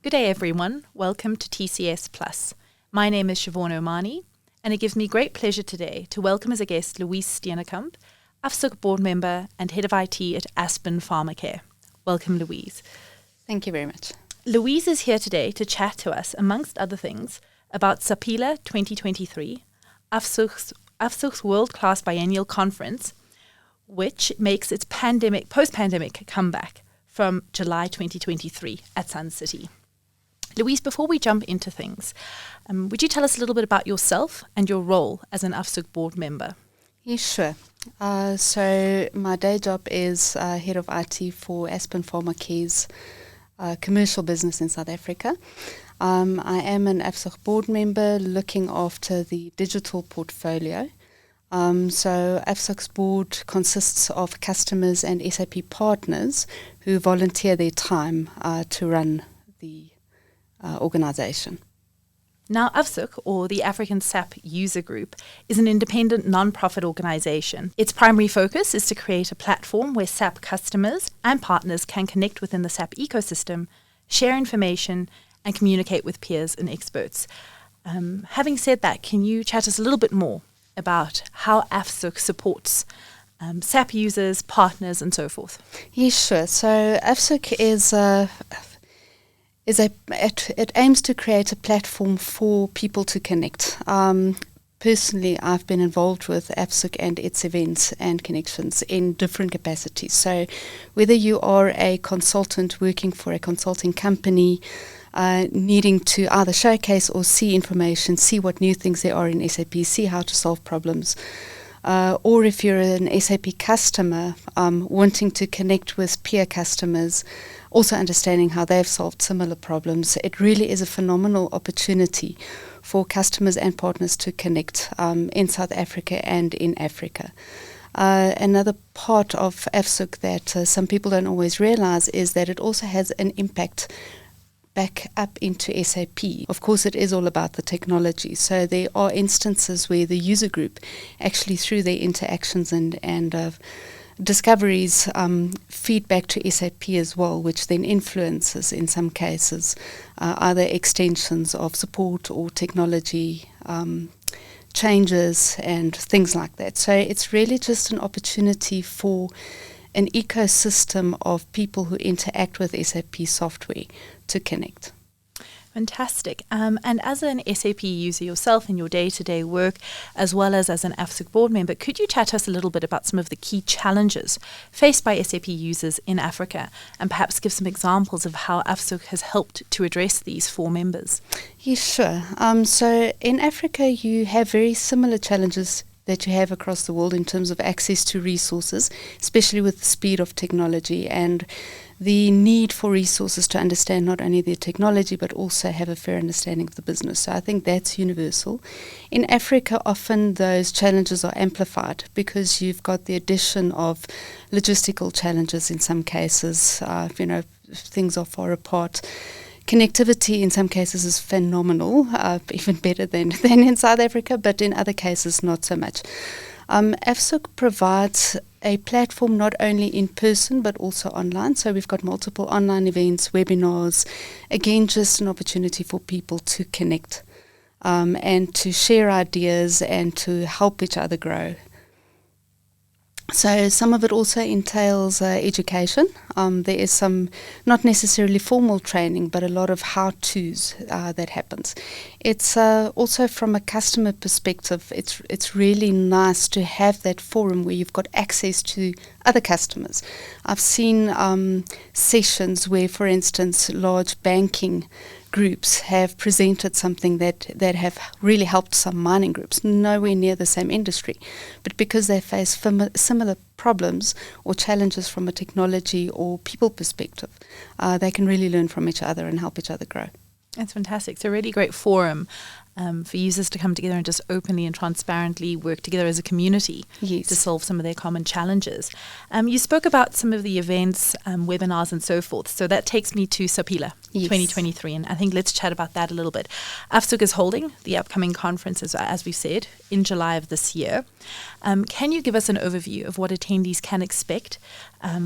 Good day, everyone. Welcome to TCS Plus. My name is Siobhan Omani, and it gives me great pleasure today to welcome as a guest Louise Steenekamp, AFSUG board member and head of IT at Aspen Pharmacare. Welcome, Louise. Thank you very much. Louise is here today to chat to us, amongst other things, about Saphila 2023, AFSUG's world-class biennial conference, which makes its post-pandemic comeback from July 2023 at Sun City. Louise, before we jump into things, would you tell us a little bit about yourself and your role as an AFSUG board member? Yes, sure. So my day job is head of IT for Aspen Pharmacare's commercial business in South Africa. I am an AFSUG board member looking after the digital portfolio. So AFSUG's board consists of customers and SAP partners who volunteer their time to run the organisation. Now, AFSUG, or the African SAP User Group, is an independent non-profit organisation. Its primary focus is to create a platform where SAP customers and partners can connect within the SAP ecosystem, share information, and communicate with peers and experts. Having said that, can you chat us a little bit more about how AFSUG supports SAP users, partners, and so forth? Yes, sure. So AFSUG it aims to create a platform for people to connect. Personally, I've been involved with AFSUG and its events and connections in different capacities. So whether you are a consultant working for a consulting company, needing to either showcase or see information, see what new things there are in SAP, see how to solve problems, or if you're an SAP customer wanting to connect with peer customers, also understanding how they've solved similar problems, it really is a phenomenal opportunity for customers and partners to connect in South Africa and in Africa. Another part of AFSUG that some people don't always realize is that it also has an impact back up into SAP. Of course, it is all about the technology. So there are instances where the user group actually through their interactions and discoveries feed back to SAP as well, which then influences in some cases either extensions of support or technology changes and things like that. So it's really just an opportunity for an ecosystem of people who interact with SAP software to connect. Fantastic. And as an SAP user yourself in your day-to-day work, as well as an AFSUG board member, could you chat to us a little bit about some of the key challenges faced by SAP users in Africa, and perhaps give some examples of how AFSUG has helped to address these for members? Yes, sure. So in Africa, you have very similar challenges that you have across the world in terms of access to resources, especially with the speed of technology and the need for resources to understand not only their technology but also have a fair understanding of the business. So I think that's universal. In Africa, often those challenges are amplified because you've got the addition of logistical challenges in some cases. Things are far apart. Connectivity in some cases is phenomenal, even better than in South Africa, but in other cases not so much. AFSUG provides a platform not only in person but also online. So we've got multiple online events, webinars, again just an opportunity for people to connect and to share ideas and to help each other grow. So some of it also entails education. There is some, not necessarily formal training, but a lot of how-tos that happens. It's also from a customer perspective, it's really nice to have that forum where you've got access to other customers. I've seen sessions where, for instance, large banking groups have presented something that have really helped some mining groups, nowhere near the same industry. But because they face similar problems or challenges from a technology or people perspective, they can really learn from each other and help each other grow. That's fantastic. It's a really great forum for users to come together and just openly and transparently work together as a community Yes. to solve some of their common challenges. You spoke about some of the events, webinars and so forth. So that takes me to Saphila 2023. And I think let's chat about that a little bit. AFSUG is holding the upcoming conference, as we've said, in July of this year. Can you give us an overview of what attendees can expect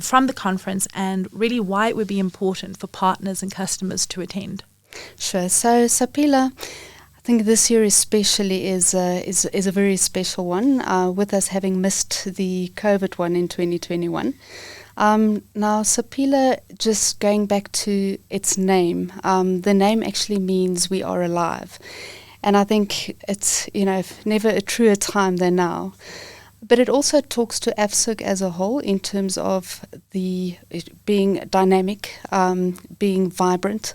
from the conference and really why it would be important for partners and customers to attend? Sure. So Saphila, I think this year especially is a very special one, with us having missed the COVID one in 2021. Now, Saphila, just going back to its name, the name actually means we are alive. And I think it's, never a truer time than now. But it also talks to AFSUG as a whole in terms of it being dynamic, being vibrant.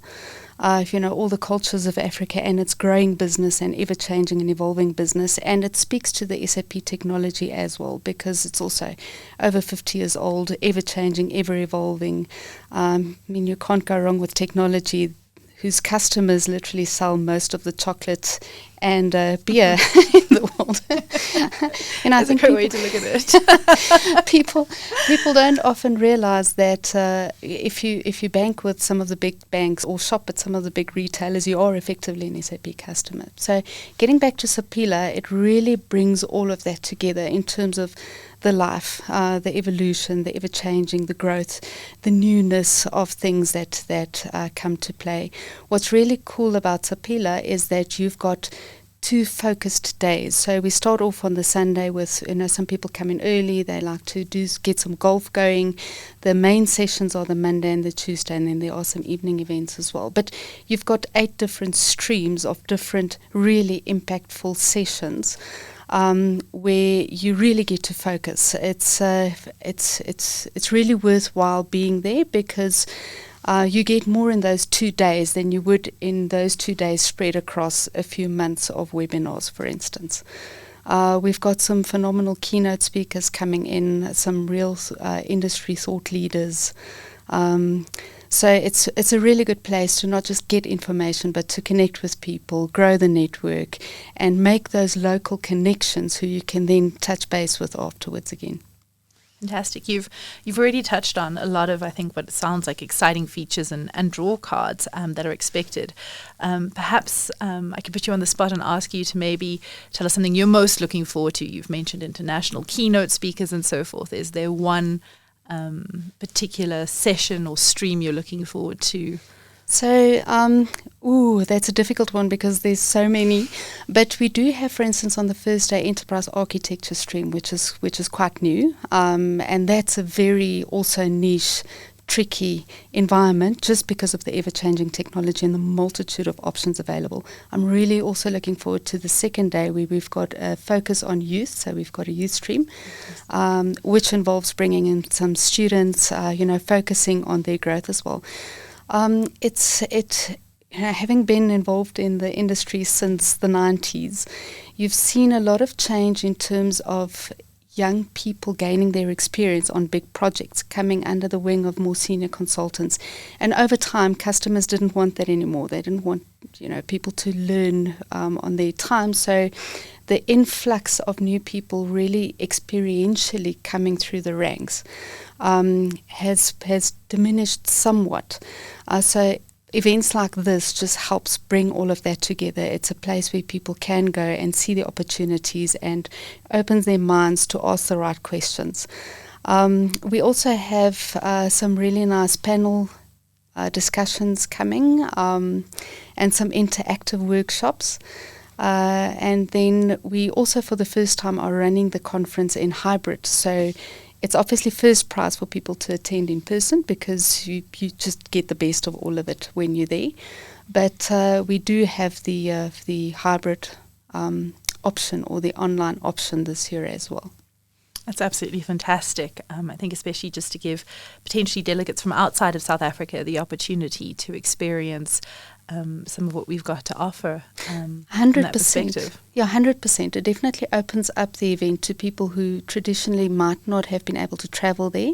All the cultures of Africa and its growing business and ever-changing and evolving business. And it speaks to the SAP technology as well, because it's also over 50 years old, ever-changing, ever-evolving. You can't go wrong with technology, whose customers literally sell most of the chocolate and beer in the world. That's a great way to look at it. people don't often realize that if you bank with some of the big banks or shop at some of the big retailers, you are effectively an SAP customer. So getting back to Saphila, it really brings all of that together in terms of the life, the evolution, the ever-changing, the growth, the newness of things that come to play. What's really cool about Saphila is that you've got 2 focused days. So we start off on the Sunday with, some people come in early, they like to get some golf going. The main sessions are the Monday and the Tuesday, and then there are some evening events as well. But you've got 8 different streams of different really impactful sessions. Where you really get to focus. It's really worthwhile being there because you get more in those 2 days than you would in those 2 days spread across a few months of webinars, for instance. We've got some phenomenal keynote speakers coming in, some real industry thought leaders. So it's a really good place to not just get information, but to connect with people, grow the network, and make those local connections who you can then touch base with afterwards again. Fantastic. You've already touched on a lot of, I think, what sounds like exciting features and draw cards that are expected. Perhaps I could put you on the spot and ask you to maybe tell us something you're most looking forward to. You've mentioned international keynote speakers and so forth. Is there one particular session or stream you're looking forward to? So, that's a difficult one because there's so many. But we do have, for instance, on the first day, enterprise architecture stream, which is quite new, and that's a very also niche, tricky environment just because of the ever-changing technology and the multitude of options available. I'm really also looking forward to the second day where we've got a focus on youth. So we've got a youth stream, which involves bringing in some students, focusing on their growth as well. Having been involved in the industry since the 90s, you've seen a lot of change in terms of young people gaining their experience on big projects, coming under the wing of more senior consultants. And over time, customers didn't want that anymore. They didn't want, people to learn on their time. So the influx of new people really experientially coming through the ranks has diminished somewhat. So events like this just helps bring all of that together. It's a place where people can go and see the opportunities and opens their minds to ask the right questions. We also have some really nice panel discussions coming and some interactive workshops. And then we also, for the first time, are running the conference in hybrid. So it's obviously first prize for people to attend in person because you just get the best of all of it when you're there. But we do have the hybrid option or the online option this year as well. That's absolutely fantastic. I think especially just to give potentially delegates from outside of South Africa the opportunity to experience some of what we've got to offer. 100%. Yeah, 100%. It definitely opens up the event to people who traditionally might not have been able to travel there.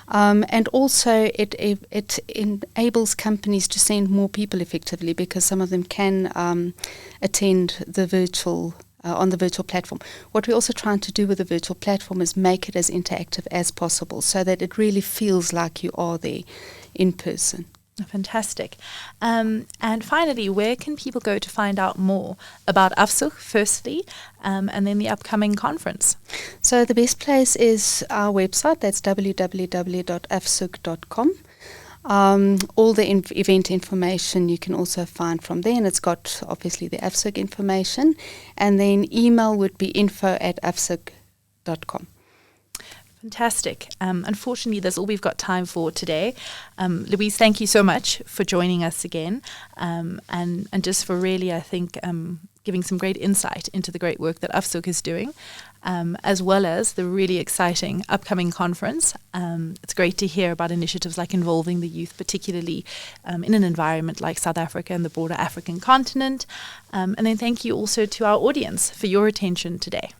And also it enables companies to send more people effectively, because some of them can attend the virtual on the virtual platform. What we're also trying to do with the virtual platform is make it as interactive as possible, so that it really feels like you are there in person. Fantastic. And finally, where can people go to find out more about AFSUG, firstly, and then the upcoming conference? So the best place is our website. That's www.afsug.com. All the event information you can also find from there, and it's got obviously the AFSUG information. And then email would be info@afsug.com. Fantastic. Unfortunately, that's all we've got time for today. Louise, thank you so much for joining us again, and just for really, I think, giving some great insight into the great work that AFSUG is doing, as well as the really exciting upcoming conference. It's great to hear about initiatives like involving the youth, particularly in an environment like South Africa and the broader African continent. And then thank you also to our audience for your attention today.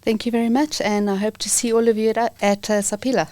Thank you very much, and I hope to see all of you at Saphila.